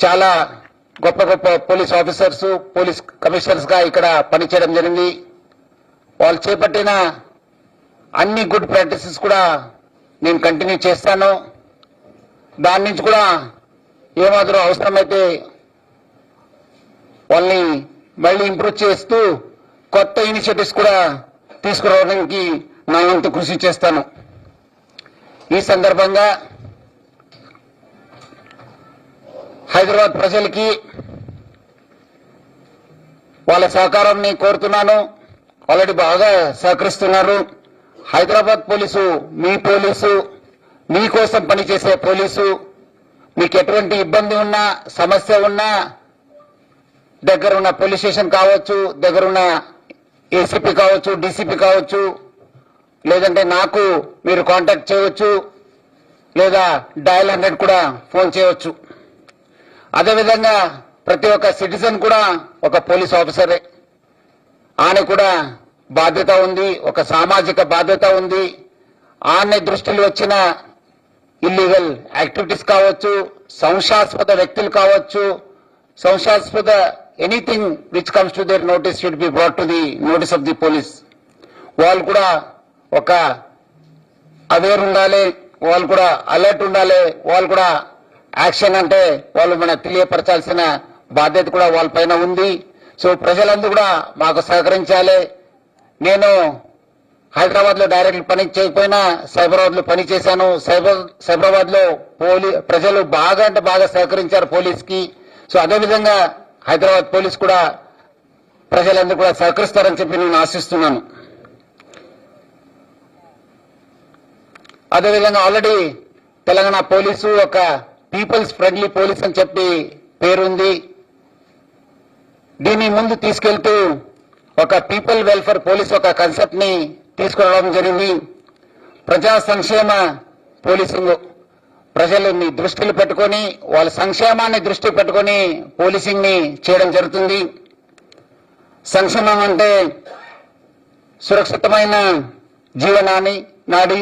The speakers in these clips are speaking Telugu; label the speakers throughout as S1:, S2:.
S1: చాలా గొప్ప గొప్ప పోలీస్ ఆఫీసర్స్, పోలీస్ కమిషనర్స్ గా ఇక్కడ పనిచేయడం జరిగింది. వాళ్ళు చేపట్టిన అన్ని గుడ్ ప్రాక్టీసెస్ కూడా నేను కంటిన్యూ చేస్తాను. దాని నుంచి కూడా ఏమాత్రం అవసరమైతే వాళ్ళని మళ్ళీ ఇంప్రూవ్ చేస్తూ కొత్త ఇనిషియేటివ్స్ కూడా తీసుకురావడానికి నా వంతు కృషి చేస్తాను. ఈ సందర్భంగా హైదరాబాద్ ప్రజలకి వాళ్ళ సహకారాన్ని కోరుతున్నాను. ఆల్రెడీ బాగా సహకరిస్తున్నారు. హైదరాబాద్ పోలీసు మీ పోలీసు, మీకోసం పనిచేసే పోలీసు. మీకు ఎటువంటి ఇబ్బంది ఉన్నా, సమస్య ఉన్నా దగ్గరున్న పోలీస్ స్టేషన్ కావచ్చు, దగ్గరున్న ఏసీపీ కావచ్చు, డీసీపీ కావచ్చు, లేదంటే నాకు మీరు కాంటాక్ట్ చేయవచ్చు, లేదా డయల్ 100 కూడా ఫోన్ చేయవచ్చు. అదేవిధంగా ప్రతి ఒక్క సిటిజన్ కూడా ఒక పోలీస్ ఆఫీసరే. ఆయన కూడా బాధ్యత ఉంది, ఒక సామాజిక బాధ్యత ఉంది. ఆయన దృష్టిలో వచ్చిన ఇల్లీగల్ యాక్టివిటీస్ కావచ్చు, సంశయాస్పద వ్యక్తులు కావచ్చు, సంశయాస్పద anything which comes to their notice should be brought to the notice of the police. వాళ్ళు కూడా ఒక అవేర్ ఉండాలి, వాళ్ళు కూడా అలర్ట్ ఉండాలి. వాళ్ళు కూడా యాక్షన్ అంటే వాళ్ళు మనకు తెలియపరచాల్సిన బాధ్యత కూడా వాళ్ళ పైన ఉంది. సో ప్రజలందరూ కూడా మాకు సహకరించాలి. నేను హైదరాబాద్ లో డైరెక్ట్ పని చేయకపోయినా సైబరాబాద్ లో పని చేశాను. సైబరాబాద్ లో ప్రజలు బాగా అంటే బాగా సహకరించారు పోలీస్ కి. సో అదేవిధంగా హైదరాబాద్ పోలీస్ కూడా ప్రజలందరూ కూడా సహకరిస్తారని చెప్పి నేను ఆశిస్తున్నాను. అదేవిధంగా ఆల్రెడీ తెలంగాణ పోలీసు ఒక పీపుల్స్ ఫ్రెండ్లీ పోలీస్ అని చెప్పి పేరుంది. దీన్ని ముందు తీసుకెళ్తూ ఒక పీపుల్ వెల్ఫేర్ పోలీస్ ఒక కాన్సెప్ట్ ని తీసుకురావడం జరిగింది. ప్రజా సంక్షేమ పోలీసింగ్, ప్రజలని దృష్టిలో పెట్టుకొని వాళ్ళ సంక్షేమాన్ని దృష్టిలో పెట్టుకొని పోలీసింగ్ ని చేయడం జరుగుతుంది. సంక్షేమం అంటే సురక్షితమైన జీవనాన్ని నాడి,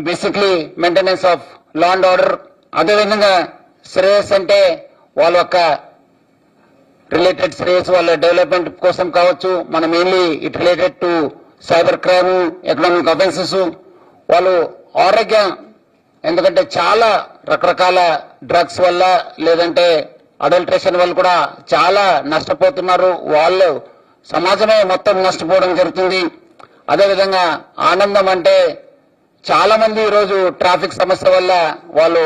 S1: basically maintenance of law and order. అదేవిధంగా శ్రేయస్ అంటే వాళ్ళ యొక్క రిలేటెడ్ శ్రేయస్, వాళ్ళ డెవలప్మెంట్ కోసం కావచ్చు. మనం mainly it related to cyber crime, economic offences. వాళ్ళు ఆరోగ్యం, ఎందుకంటే చాలా రకరకాల డ్రగ్స్ వల్ల లేదంటే అడల్ట్రేషన్ వల్ల కూడా చాలా నష్టపోతున్నారు. వాళ్ళు సమాజమే మొత్తం నష్టపోవడం జరుగుతుంది. అదేవిధంగా ఆనందం అంటే చాలా మంది ఈరోజు ట్రాఫిక్ సమస్య వల్ల వాళ్ళు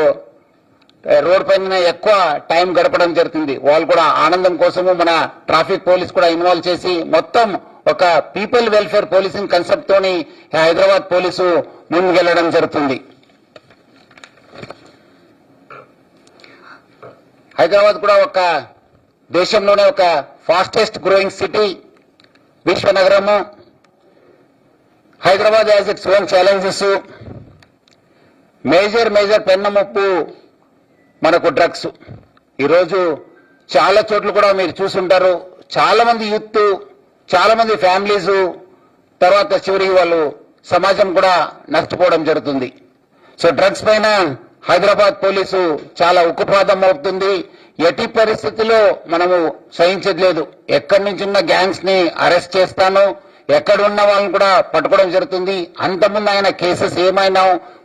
S1: రోడ్ పైన ఎక్కువ టైం గడపడం జరుగుతుంది. వాళ్ళు కూడా ఆనందం కోసము మన ట్రాఫిక్ పోలీస్ కూడా ఇన్వాల్వ్ చేసి మొత్తం ఒక పీపుల్ వెల్ఫేర్ పోలీసింగ్ కాన్సెప్ట్ తోని హైదరాబాద్ పోలీసు ముందుకెళ్లడం జరుగుతుంది. హైదరాబాద్ కూడా ఒక దేశంలోనే ఒక ఫాస్టెస్ట్ గ్రోయింగ్ సిటీ, విశ్వనగరము. Hyderabad has its own challenges. Major పెన్నముప్పు మనకు డ్రగ్స్. ఈరోజు చాలా చోట్ల కూడా మీరు చూసుంటారు. చాలా మంది యూత్, చాలా మంది ఫ్యామిలీస్, తర్వాత చివరికి వాళ్ళు సమాజం కూడా నష్టపోవడం జరుగుతుంది. సో డ్రగ్స్ పైన హైదరాబాద్ పోలీసు చాలా ఉక్కుపాదం అవుతుంది. ఎట్టి పరిస్థితుల్లో మనము సహించేది లేదు. ఎక్కడి నుంచి ఉన్న గ్యాంగ్స్ ని అరెస్ట్ చేస్తాను, ఎక్కడున్న వాళ్ళని కూడా పట్టుకోవడం జరుగుతుంది. అంతకుముందు ఆయన కేసెస్ ఏమైనా,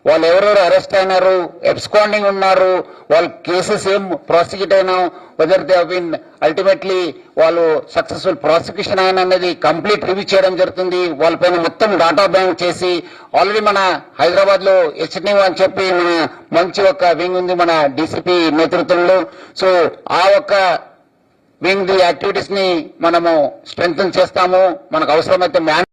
S1: వాళ్ళు ఎవరెవరు అరెస్ట్ అయినారు, ఎబ్స్కాండింగ్ ఉన్నారు, వాళ్ళ కేసెస్ ఏం ప్రాసిక్యూట్ అయినా, whether they have been ultimately వాళ్ళు సక్సెస్ఫుల్ ప్రాసిక్యూషన్ అయిన అనేది కంప్లీట్ రివ్యూ చేయడం జరుగుతుంది. వాళ్ళపైన మొత్తం డాటా బ్యాంక్ చేసి ఆల్రెడీ మన హైదరాబాద్ లో హెచ్ఎన్యూ అని చెప్పి మన మంచి ఒక వింగ్ ఉంది మన డీసీపీ నేతృత్వంలో. సో ఆ ఒక్క వింగ్ ది యాక్టివిటీస్ ని మనము స్ట్రెంగ్తన్ చేస్తాము. మనకు అవసరమైతే